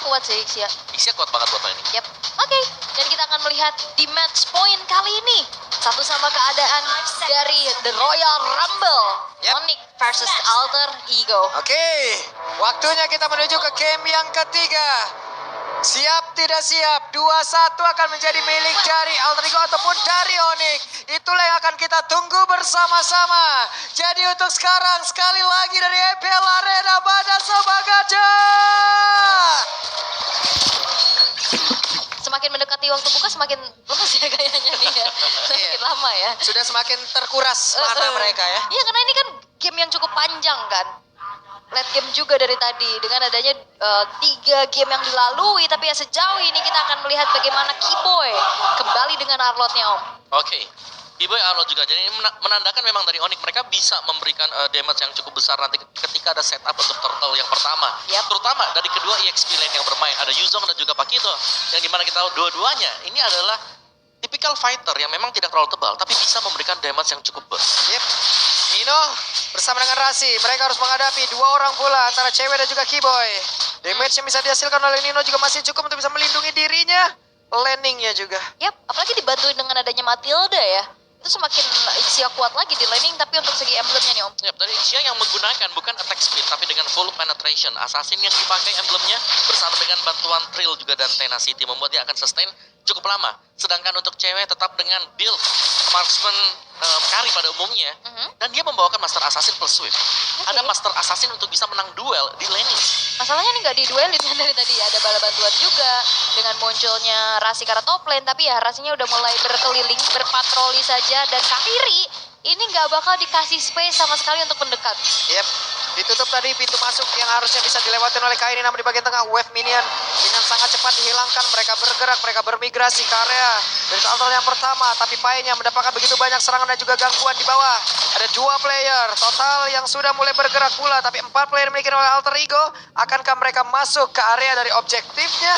kuat sih Ixia. Ixia kuat banget buat ini. Yap. Oke, dan kita akan melihat di match point kali ini. Satu sama keadaan dari The Royal Rumble. Yap. Onyx versus Alter Ego. Oke, waktunya kita menuju ke game yang ketiga. Siap tidak siap, 2-1 akan menjadi milik dari Alter Ego ataupun dari Onyx. Itulah yang akan kita tunggu bersama-sama. Jadi untuk sekarang, sekali lagi dari EPL Arena Badasoba Gajah. Semakin mendekati waktu buka semakin lemes ya kayaknya nih ya. Semakin lama ya. Sudah semakin terkuras mana mereka ya. Iya, karena ini kan game yang cukup panjang kan. Late game juga dari tadi dengan adanya 3 game yang dilalui, tapi ya sejauh ini kita akan melihat bagaimana Keyboy kembali dengan Arlotnya Om. Oke. Keyboy Arlot juga, jadi ini menandakan memang dari Onyx mereka bisa memberikan damage yang cukup besar nanti ketika ada setup untuk turtle yang pertama. Yap. Terutama dari kedua EXP lane yang bermain, ada Yuzong dan juga Pakito, yang dimana kita tahu dua-duanya ini adalah tipikal fighter yang memang tidak terlalu tebal, tapi bisa memberikan damage yang cukup besar. Yep. Nino bersama dengan Rasi, mereka harus menghadapi 2 orang pula antara cewek dan juga Keyboy. Damage yang bisa dihasilkan oleh Nino juga masih cukup untuk bisa melindungi dirinya. Landingnya juga. Yap, apalagi dibantuin dengan adanya Matilda ya. Itu semakin Ixia kuat lagi di laning, tapi untuk segi emblemnya nih Om. Yap, dari Ixia yang menggunakan bukan attack speed tapi dengan full penetration. Assassin yang dipakai emblemnya bersama dengan bantuan Trill juga dan Tenacity membuat dia akan sustain cukup lama. Sedangkan untuk cewek tetap dengan build marksman carry pada umumnya, dan dia membawakan Master Assassin plus Swift. Ada Master Assassin untuk bisa menang duel di laning. Masalahnya nih nggak diduelin kan dari tadi ya, ada bala bantuan juga dengan munculnya Rasi karena top lane, tapi ya Rasinya udah mulai berkeliling, berpatroli saja, dan Kairi ini nggak bakal dikasih space sama sekali untuk mendekat. Yep. Ditutup tadi pintu masuk yang harusnya bisa dilewatin oleh Kairi, namun di bagian tengah wave minion dengan sangat cepat dihilangkan. Mereka bergerak, mereka bermigrasi ke area dari altar yang pertama, tapi Painya mendapatkan begitu banyak serangan dan juga gangguan di bawah. Ada 2 player total yang sudah mulai bergerak pula, tapi 4 player dimiliki oleh Alter Ego. Akankah mereka masuk ke area dari objektifnya?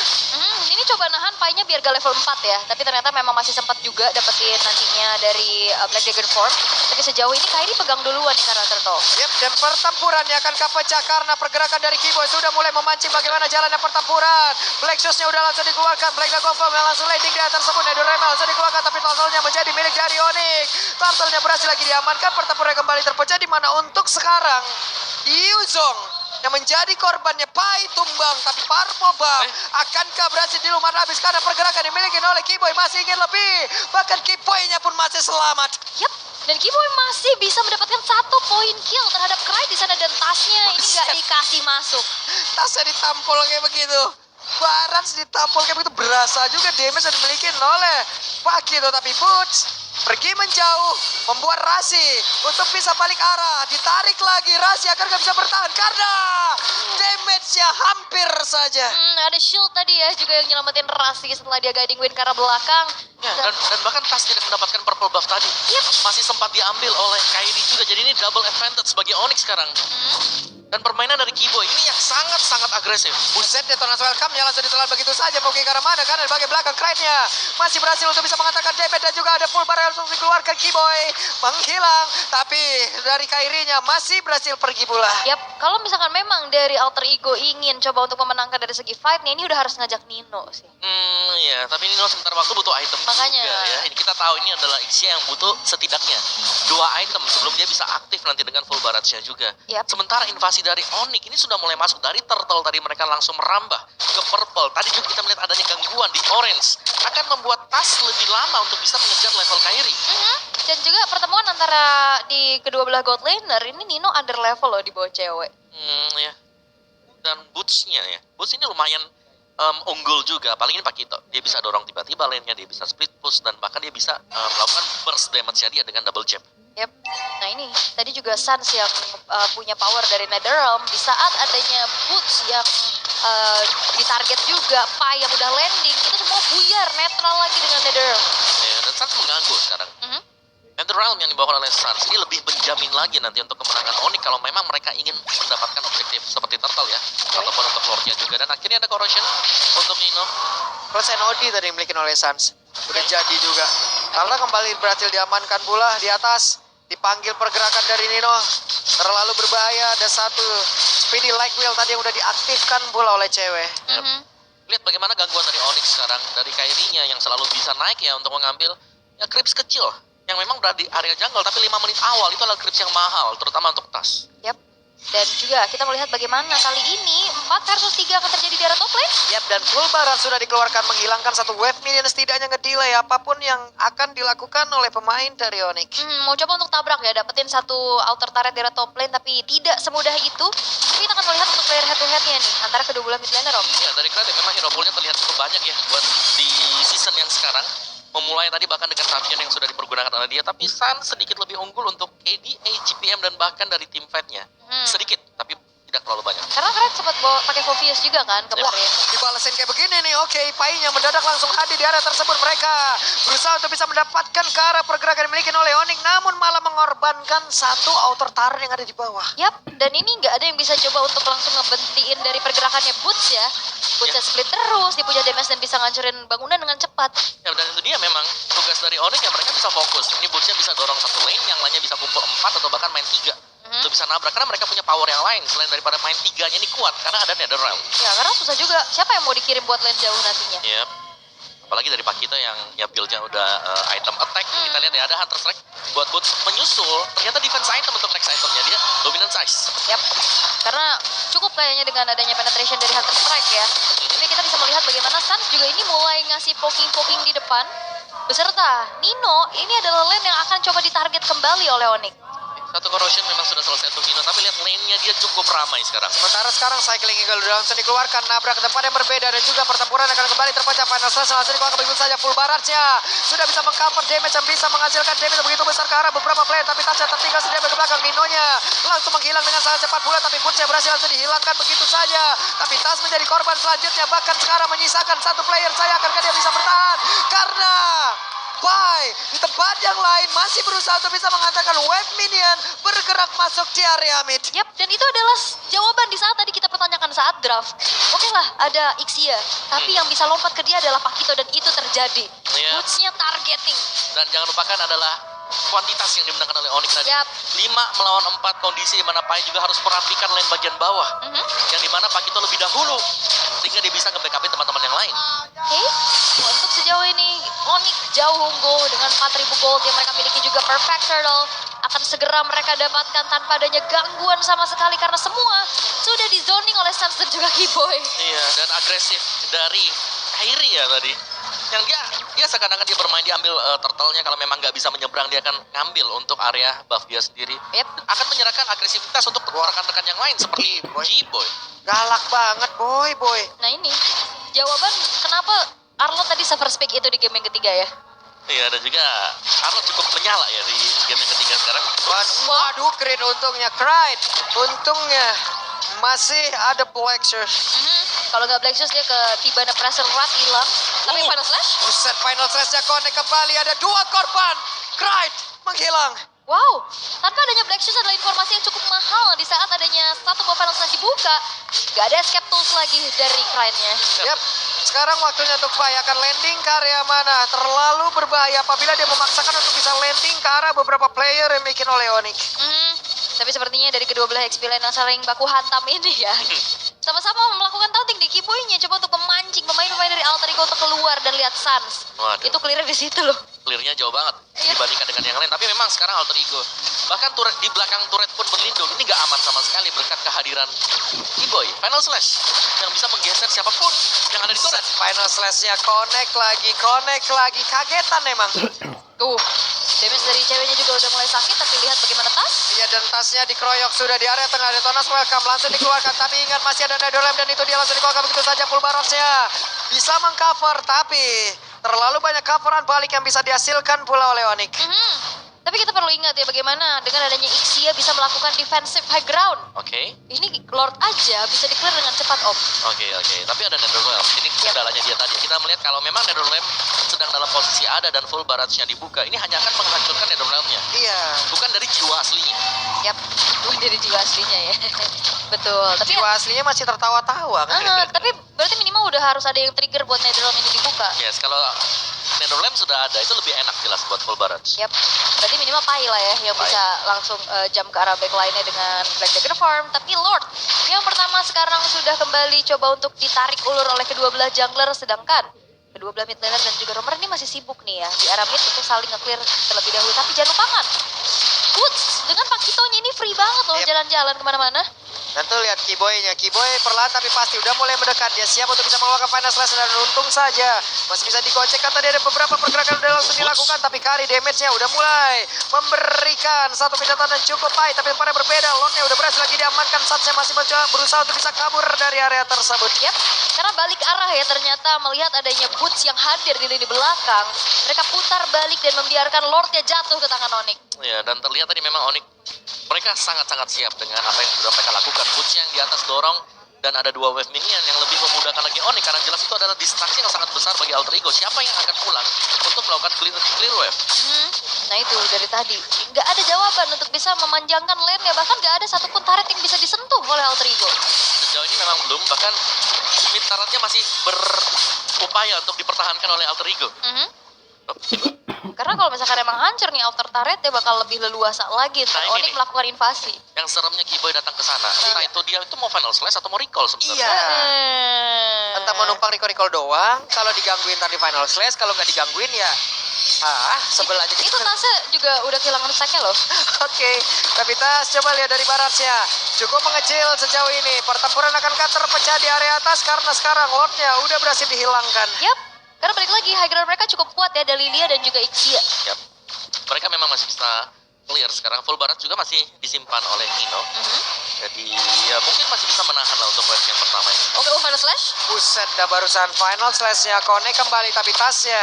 Ini coba nahan Painya biar gak level 4 ya, tapi ternyata memang masih sempat juga dapetin nantinya dari Black Dragon Form. Tapi sejauh ini Kairi pegang duluan nih karena Turtle. Yep, dan pertempuran yang akan pecah karena pergerakan dari Keyboy sudah mulai memancing bagaimana jalannya pertempuran. Black Shoes-nya udah langsung dikeluarkan, Black Dragon Form yang langsung landing di atas tersebut. Nedorema langsung dikeluarkan, tapi turtle-nya menjadi milik dari Onyx. Turtle-nya berhasil lagi diamankan, pertempuran kembali terpecah, di mana untuk sekarang Yuzong yang menjadi korbannya Pai tumbang, tapi Purple Buff akankah berhasil dilumat habis karena pergerakan dimiliki oleh Keyboy masih ingin lebih, bahkan Keyboy-nya pun masih selamat. Yap, dan Keyboy masih bisa mendapatkan 1 poin kill terhadap Cry di sana, dan tasnya ini nggak dikasih masuk. Tasnya ditampol kayak begitu, Barans ditampol kayak begitu, berasa juga damage yang dimiliki oleh Pakito, tapi Boots pergi menjauh, membuat Rasi untuk bisa balik arah. Ditarik lagi, Rasi akan gak bisa bertahan karena damage-nya hampir saja. Ada shield tadi ya juga yang nyelamatin Rasi setelah dia guiding win ke arah belakang. Ya, dan bahkan Tas tidak mendapatkan purple buff tadi. Masih sempat diambil oleh Kairi juga. Jadi ini double advantage bagi Onyx sekarang. Dan permainan dari Keyboy ini yang sangat-sangat agresif. Buset, Detonas welcome yang langsung ditelan begitu saja. Mau ke arah mana? Karena di bagian belakang Clyde-nya masih berhasil untuk bisa mengantarkan damage, dan juga ada full bar yang langsung dikeluarkan. Keyboy menghilang, tapi dari Kairi-nya masih berhasil pergi pula. Yap, kalau misalkan memang dari Alter Ego ingin coba untuk memenangkan dari segi fight-nya, ini udah harus ngajak Nino sih. Ya, tapi Nino sebentar waktu butuh item Makanya. juga ya. Ini kita tahu ini adalah Ixia yang butuh setidaknya 2 item sebelum dia bisa aktif nanti dengan full barrage-nya juga. Yap. Sementara invasi dari Onyx ini sudah mulai masuk dari turtle, tadi mereka langsung merambah ke purple. Tadi juga kita melihat adanya gangguan di orange, akan membuat Tas lebih lama untuk bisa mengejar level Kairi. Dan juga pertemuan antara di kedua belah god laner, ini Nino under level loh di bawah cewek. Ya. Dan boots-nya ya, boots ini lumayan unggul juga, paling ini Pakito. Dia bisa dorong tiba-tiba lane-nya, dia bisa split push, dan bahkan dia bisa melakukan burst damage-nya dia dengan double jab. Yep. Nah ini tadi juga Sans yang punya power dari Netherrealm di saat adanya Boots yang ditarget juga, Pai yang udah landing, itu semua buyar netral lagi dengan Netherrealm. Ya, dan Sans mengganggu sekarang. Netherrealm yang dibawa oleh Sans ini lebih menjamin lagi nanti untuk kemenangan Onyx kalau memang mereka ingin mendapatkan objektif seperti Turtle ya, ataupun untuk Lordnya juga. Dan akhirnya ada corrosion untuk Nino. Cross NOD tadi dimiliki oleh Sans udah jadi juga, karena kembali berhasil diamankan pula di atas. Dipanggil pergerakan dari Nino, terlalu berbahaya. Ada 1 speedy like wheel tadi yang udah diaktifkan pula oleh cewek. Lihat bagaimana gangguan dari Onyx sekarang, dari Kairinya yang selalu bisa naik ya untuk mengambil ya creeps kecil yang memang berada di area jungle, tapi 5 menit awal itu adalah creeps yang mahal, terutama untuk tas. Yap. Dan juga kita melihat bagaimana kali ini 4 versus 3 akan terjadi di area top lane. Yap, dan full barat sudah dikeluarkan menghilangkan satu wave minion, setidaknya ngedelay apapun yang akan dilakukan oleh pemain dari Onyx. Mau coba untuk tabrak ya, dapetin satu outer turret di area top lane, tapi tidak semudah itu. Tapi kita akan melihat untuk player head to headnya nih antara kedua belah mid laner, Om. Ya dari Kratos memang hero poolnya terlihat cukup banyak ya buat di season yang sekarang. Memulai tadi bahkan dengan champion yang sudah dipergunakan oleh dia, tapi Sun sedikit lebih unggul untuk KDA, GPM dan bahkan dari tim fight-nya. Sedikit, tapi tidak terlalu banyak. Karena Kret sempat bawa pakai Phoveus juga kan Wah, kemarin. dibalesin kayak begini nih. Oke, Painya mendadak langsung hadir di area tersebut. Mereka berusaha untuk bisa mendapatkan ke arah pergerakan yang dimiliki oleh Onyx, namun malah mengorbankan satu outer turret yang ada di bawah. Yap, dan ini nggak ada yang bisa coba untuk langsung ngebentiin dari pergerakannya Boots ya. Bootsnya split terus, dia punya damage dan bisa ngancurin bangunan dengan cepat. Ya dan itu dia memang tugas dari Onyx ya, mereka bisa fokus. Ini Bootsnya bisa dorong satu lane, yang lainnya bisa kumpul 4 atau bahkan main 3. Untuk bisa nabrak, karena mereka punya power yang lain selain daripada main 3-nya ini kuat, karena ada Netherrealm. Ya, karena susah juga. Siapa yang mau dikirim buat lane jauh nantinya? Yep. Apalagi dari Pakito yang ya build-nya udah item attack. Kita lihat ya, ada Hunter Strike buat Boots menyusul. Ternyata defense item untuk next itemnya, dia dominant size. Yap, karena cukup kayaknya dengan adanya penetration dari Hunter Strike ya. Tapi kita bisa melihat bagaimana Suns juga ini mulai ngasih poking-poking di depan. Beserta Nino, ini adalah lane yang akan coba ditarget kembali oleh Onyx. Satu corrosion memang sudah selesai untuk Nino, tapi lihat lane-nya dia cukup ramai sekarang. Sementara sekarang cycling eagle langsung dikeluarkan, nabrak ke tempat yang berbeda, dan juga pertempuran akan kembali terpecah. Final slash langsung dikeluarkan begitu saja. Full baratnya sudah bisa mengcover damage yang bisa menghasilkan damage begitu besar ke arah beberapa player, tapi Tasya tertinggal sendiri ke belakang. Ninonya langsung menghilang dengan sangat cepat pula, tapi Bootsnya berhasil langsung dihilangkan begitu saja. Tapi Tas menjadi korban selanjutnya, bahkan sekarang menyisakan satu player. Saya akankah dia bisa bertahan? Karena Pai di tempat yang lain masih berusaha untuk bisa menghantarkan wave minion bergerak masuk di area mid. Yap, dan itu adalah jawaban di saat tadi kita pertanyakan saat draft. Oke lah, ada Ixia, tapi yang bisa lompat ke dia adalah Pakito, dan itu terjadi. Iya. Boots-nya targeting. Dan jangan lupakan adalah kuantitas yang dimenangkan oleh Onyx tadi. Yap. 5 melawan 4 kondisi di mana Pai juga harus perhatikan lane bagian bawah. Yang dimana Pakito lebih dahulu, sehingga dia bisa nge-backupin teman-teman yang lain. Oke, untuk sejauh ini Onyx jauh unggul dengan 4.000 gold yang mereka miliki, juga perfect turtle akan segera mereka dapatkan tanpa adanya gangguan sama sekali, karena semua sudah di zoning oleh Suns dan juga Keyboy. Iya, dan agresif dari Kairi ya tadi. Yang dia seakan-akan dia bermain, dia ambil turtle-nya, kalau memang nggak bisa menyeberang dia akan ngambil untuk area buff dia sendiri. Yep. Akan menyerahkan agresivitas untuk rekan-rekan yang lain seperti G-Boy. Galak banget boy. Nah ini jawaban kenapa Arlo tadi suffer speak itu di game yang ketiga ya. Iya, dan juga Arnold cukup menyala ya di game yang ketiga sekarang. Waduh, keren untungnya. Cried. Untungnya masih ada Black Shoes. Kalau nggak Black Shoes dia ke Tibana Pressure Rat hilang. Tapi Final Slash? Buset, final slash-nya connect kembali. Ada 2 korban. Cried menghilang. Wow, tanpa adanya Black Shoes adalah informasi yang cukup mahal di saat adanya satu buah Final Slash dibuka. Gak ada escape tools lagi dari Kride-nya. Yap, sekarang waktunya untuk Pai akan landing ke area mana. Terlalu berbahaya apabila dia memaksakan untuk bisa landing ke arah beberapa player yang bikin oleh Onyx. Tapi sepertinya dari kedua belah XP lane yang saling baku hantam ini ya. Sama-sama melakukan taunting di Keyboy-nya, coba untuk memancing pemain-pemain dari Alter Ego untuk keluar, dan lihat Suns. Waduh. Itu clear di situ loh. Clear-nya jauh banget Iya. dibandingkan dengan yang lain. Tapi memang sekarang Alter Ego, bahkan turret di belakang turret pun berlindung. Ini gak aman sama sekali berkat kehadiran Keyboy. Final Slash yang bisa menggeser siapapun yang ada di turret. Final slash-nya connect lagi. Kagetan emang. Damage dari ceweknya juga udah mulai sakit, tapi lihat bagaimana Tas. Iya, dan tasnya dikeroyok sudah di area tengah. Detonas welcome langsung dikeluarkan, tapi ingat masih ada Netherrealm, dan itu dia langsung dikeluarkan begitu saja. Full barrage-nya bisa mengcover, tapi terlalu banyak coveran balik yang bisa dihasilkan pula oleh Onyx. Tapi kita perlu ingat ya bagaimana dengan adanya Ixia bisa melakukan defensive high ground. Oke. Ini Lord aja bisa di-clear dengan cepat, Om. Oke. Tapi ada Netherrealm. Ini kendalanya dia tadi. Kita melihat kalau memang Netherrealm sedang dalam posisi ada dan full barrage-nya dibuka, ini hanya akan menghancurkan Netherrealm-nya. Iya. Bukan dari jiwa aslinya. Yap, itu dari jiwa aslinya ya. Betul. Tapi Jiwa aslinya masih tertawa-tawa kan. tapi berarti minimal udah harus ada yang trigger buat Netherrealm ini dibuka. Yes, kalau Netherlands sudah ada, itu lebih enak jelas buat full Barrage. Yap, berarti minimal Pai lah ya yang Pai. bisa langsung jump ke arah backline-nya dengan Black Dagger Farm. Tapi Lord yang pertama sekarang sudah kembali coba untuk ditarik ulur oleh kedua belah jungler, sedangkan kedua belah mid laner dan juga roamer ini masih sibuk nih ya di arah mid untuk saling nge-clear terlebih dahulu. Tapi jangan lupakan, Woods dengan Pakitonya ini free banget loh Yep. jalan-jalan kemana-mana. Dan tuh lihat Keyboy-nya. Keyboy perlahan tapi pasti udah mulai mendekat. Dia siap untuk bisa mengeluarkan final slash dan untung saja masih bisa digocek. Tadi ada beberapa pergerakan udah langsung dilakukan, tapi Kari damage-nya udah mulai memberikan satu kejahatan yang cukup pahit. Tapi pada berbeda, Lordnya udah berhasil lagi diamankan. Satsnya masih berusaha untuk bisa kabur dari area tersebut. Yap, karena balik arah ya ternyata melihat adanya Boots yang hadir di lini belakang. Mereka putar balik dan membiarkan Lordnya jatuh ke tangan Onyx. Ya, dan terlihat tadi memang Onyx mereka sangat-sangat siap dengan apa yang sudah mereka lakukan. Boots yang di atas dorong dan ada dua wave minion yang lebih memudahkan lagi Onyx karena jelas itu adalah distraksi yang sangat besar bagi Alter Ego. Siapa yang akan pulang untuk melakukan clear wave? Nah itu dari tadi nggak ada jawaban untuk bisa memanjangkan lane ya, bahkan nggak ada satupun turret yang bisa disentuh oleh Alter Ego. Sejauh ini memang belum, bahkan mid turretnya masih berupaya untuk dipertahankan oleh Alter Ego. Oh, coba. Karena kalau misalkan emang hancur nih outer turret ya bakal lebih leluasa lagi Nah, ini Onyx nih. melakukan invasi. Yang seremnya Keyboy datang ke sana. Entah itu dia itu mau final slash atau mau recall sebenarnya. Iya. Entah mau numpang recall doang, kalau digangguin tadi final slash, kalau nggak digangguin ya sebel aja gitu. Itu Tase juga udah kehilangan stacknya loh. Oke, tapi Tas coba lihat dari Barrage-nya. Cukup mengecil sejauh ini. Pertempuran akankah terpecah di area atas karena sekarang Lordnya udah berhasil dihilangkan. Yap, karena balik lagi high ground mereka cukup kuat ya, dari Lilia dan juga Ixia. Yap. Mereka memang masih bisa clear sekarang. Full Barat juga masih disimpan oleh Nino. Jadi ya mungkin masih bisa menahan lah untuk wave yang pertama ini. Oke, final slash. Buset, dah barusan final slash-nya connect kembali, tapi tasnya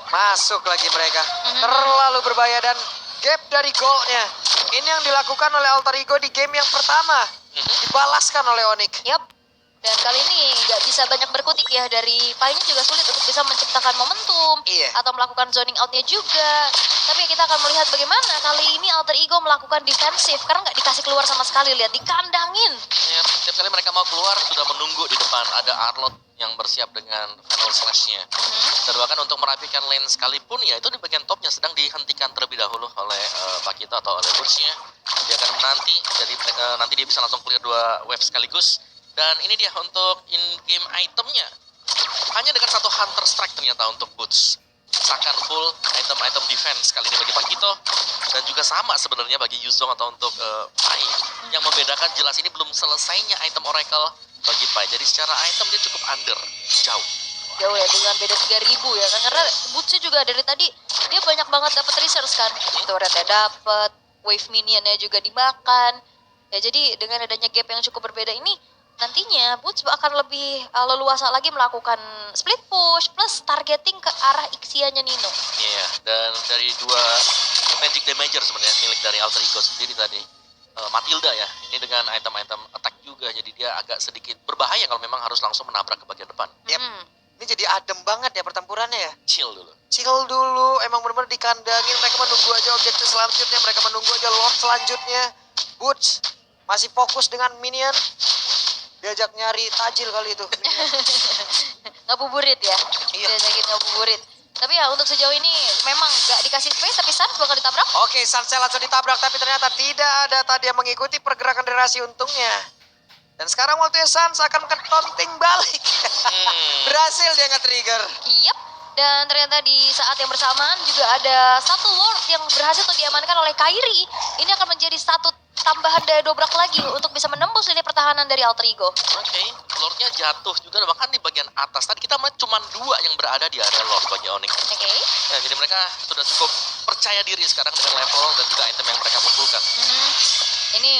masuk lagi mereka. Terlalu berbahaya dan gap dari goalnya. Ini yang dilakukan oleh Alter Ego di game yang pertama. Dibalaskan oleh Onyx. Yap. Dan kali ini nggak bisa banyak berkutik ya, dari Pai-nya juga sulit untuk bisa menciptakan momentum Iya. atau melakukan zoning out-nya juga. Tapi kita akan melihat bagaimana kali ini Alter Ego melakukan defensif karena nggak dikasih keluar sama sekali, lihat dikandangin. Ya, setiap kali mereka mau keluar sudah menunggu di depan. Ada Arlot yang bersiap dengan final slash-nya. Dan bahkan untuk merapikan lane sekalipun ya itu di bagian topnya sedang dihentikan terlebih dahulu oleh Pakito atau oleh Butch-nya. Dia akan menanti, jadi nanti dia bisa langsung clear dua wave sekaligus. Dan ini dia untuk in-game itemnya. Hanya dengan satu Hunter Strike ternyata untuk Boots. Sakan full item-item defense kali ini bagi Pakito. Dan juga sama sebenarnya bagi Yuzong atau untuk Pai. Yang membedakan jelas ini belum selesainya item Oracle bagi Pai. Jadi secara item dia cukup under, jauh. Jauh ya, dengan beda 3.000 ya kan. Karena Boots juga dari tadi dia banyak banget dapat resource kan. Turretnya dapat, wave minionnya juga dimakan. Ya jadi dengan adanya gap yang cukup berbeda ini, nantinya Boots akan lebih leluasa lagi melakukan split push plus targeting ke arah Ixia-nya Nino. Iya, dan dari dua magic damager sebenarnya milik dari Alter Ego sendiri tadi. Matilda ya, ini dengan item-item attack juga, jadi dia agak sedikit berbahaya kalau memang harus langsung menabrak ke bagian depan. Yep. Ini jadi adem banget ya pertempurannya ya. Chill dulu. Chill dulu, emang benar-benar dikandangin. Mereka menunggu aja objektif selanjutnya, mereka menunggu aja Lord selanjutnya. Boots masih fokus dengan minion. Diajak nyari tajil kali itu. Ngabuburit ya, Iya. diajakin ngabuburit. Tapi ya untuk sejauh ini memang gak dikasih space, tapi Sans bakal ditabrak. Oke, Sansel langsung ditabrak, tapi ternyata tidak ada tadi yang mengikuti pergerakan dari Rasi untungnya. Dan sekarang waktunya Sans akan ketonting balik. Berhasil dia nge-trigger. Yep. Dan ternyata di saat yang bersamaan juga ada satu Lord yang berhasil untuk diamankan oleh Kairi. Ini akan menjadi satu tambahan daya dobrak lagi untuk bisa menembus lini pertahanan dari Alter Ego. Oke, Lordnya jatuh juga bahkan di bagian atas. Tadi kita melihat cuma dua yang berada di area Lord bagi Onyx. Oke. Ya, jadi mereka sudah cukup percaya diri sekarang dengan level dan juga item yang mereka kumpulkan. Ini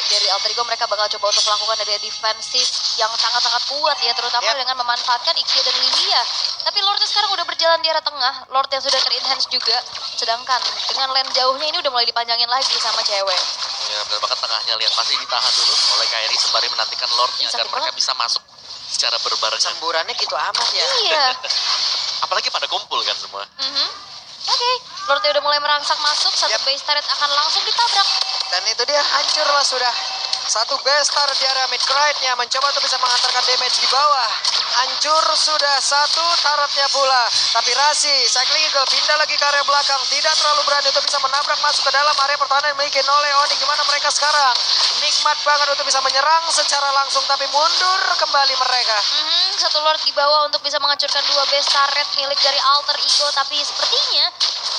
dari Alter Ego mereka bakal coba untuk melakukan daya defensif yang sangat-sangat kuat ya, terutama dengan memanfaatkan Ixia dan Lilia. Tapi Lordnya sekarang udah berjalan di area tengah, Lord yang sudah ter-enhance juga. Sedangkan dengan lane jauhnya ini udah mulai dipanjangin lagi sama cewek. Ya, dan bahkan tengahnya lihat masih ditahan dulu oleh Kairi sembari menantikan Lordnya Ih, agar sakit mereka banget. bisa masuk secara berbarengan. Semburannya gitu amat ya. Iya. Apalagi pada kumpul kan semua. Oke, Lordnya udah mulai merangsak masuk, satu base turret akan langsung ditabrak. Dan itu dia hancur lah sudah. Satu bestar di area mid right-nya mencoba untuk bisa menghantarkan damage di bawah. Hancur sudah satu turretnya pula. Tapi Rasi, Cycling Eagle pindah lagi ke area belakang. Tidak terlalu berani untuk bisa menabrak masuk ke dalam area pertahanan yang dimiliki oleh Oni. Gimana mereka sekarang? Nikmat banget untuk bisa menyerang secara langsung, tapi mundur kembali mereka. Satu Lord di bawah untuk bisa menghancurkan dua base turret milik dari Alter Ego. Tapi sepertinya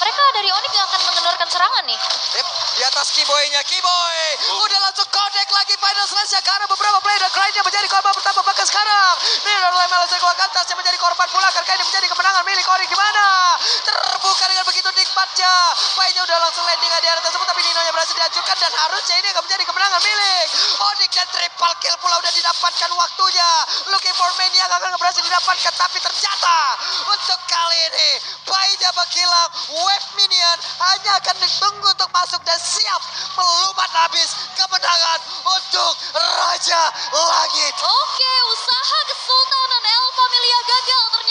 mereka dari Onyx yang akan mengendorkan serangan nih. Yep, di atas Kiboy-nya. Kiboy udah langsung connect lagi Final Slash-nya karena beberapa play dan Cry-nya menjadi korban pertama bahkan sekarang. Mirror Lemel keluarkan tasnya menjadi korban pula. Karena ini menjadi kemenangan milik Onyx. Gimana? Terbuka dengan begitu nikmatnya. Play-nya udah langsung landing di area tersebut, tapi Nino-nya berhasil dihancurkan dan harusnya ini akan menjadi kemenangan milik Onyx, dan triple kill pula udah didapatkan waktunya. Looking for Mania akan berhasil didapatkan, tapi ternyata untuk kali ini Play-nya menghilang. Wave Minion hanya akan ditunggu untuk masuk dan siap melumat habis kemenangan untuk Raja Langit. Oke, usaha Kesultanan El Familia gagal ternyata.